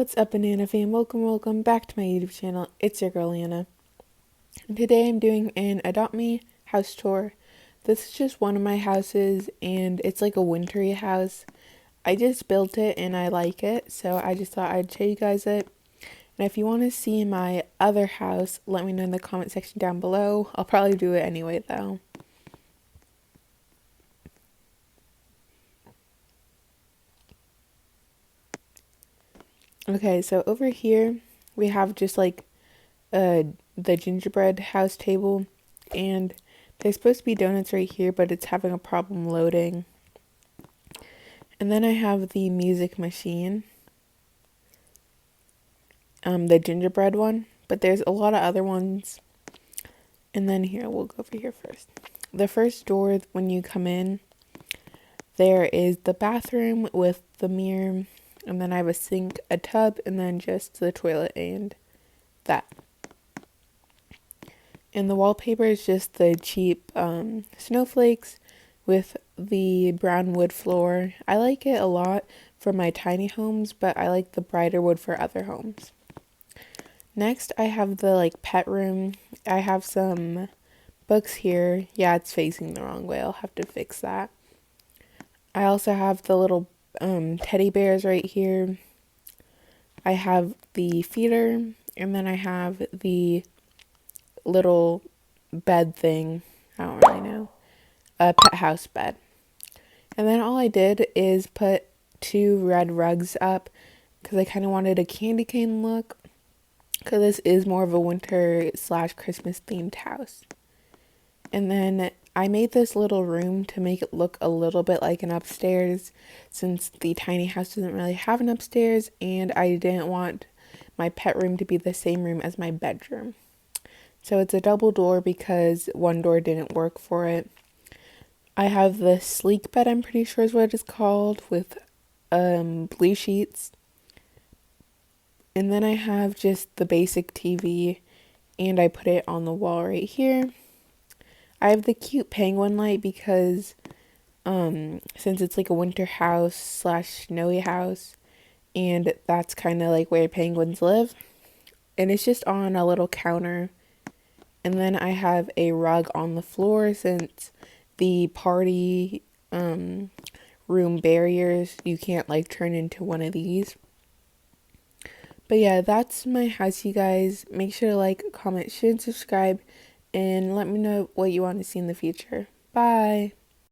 What's up, Banana fam? Welcome back to my YouTube channel. It's your girl, Anna. And today I'm doing an Adopt Me house tour. This is just one of my houses, and it's like a wintry house. I just built it, and I like it, so I just thought I'd show you guys it. And if you want to see my other house, let me know in the comment section down below. I'll probably do it anyway, though. Okay, so over here, we have just like the gingerbread house table, and there's supposed to be donuts right here, but it's having a problem loading. And then I have the music machine, the gingerbread one, but there's a lot of other ones. And then here, we'll go over here first. The first door when you come in, there is the bathroom with the mirror, and then I have a sink, a tub, and then just the toilet and that. And the wallpaper is just the cheap snowflakes with the brown wood floor. I like it a lot for my tiny homes, but I like the brighter wood for other homes. Next, I have the pet room. I have some books here. Yeah, it's facing the wrong way. I'll have to fix that. I also have the little teddy bears right here. I have the feeder, and then I have the little bed thing. I don't really know. A pet house bed. And then all I did is put 2 red rugs up because I kind of wanted a candy cane look, because this is more of a winter / Christmas themed house. And then I made this little room to make it look a little bit like an upstairs, since the tiny house doesn't really have an upstairs, and I didn't want my pet room to be the same room as my bedroom. So it's a double door because one door didn't work for it. I have the sleek bed, I'm pretty sure is what it is called, with blue sheets. And then I have just the basic TV, and I put it on the wall right here. I have the cute penguin light because since it's like a winter house / snowy house, and that's kind of like where penguins live. And it's just on a little counter. And then I have a rug on the floor, since the party room barriers, you can't turn into one of these. But yeah, that's my house, you guys. Make sure to like, comment, share, and subscribe, and let me know what you want to see in the future. Bye.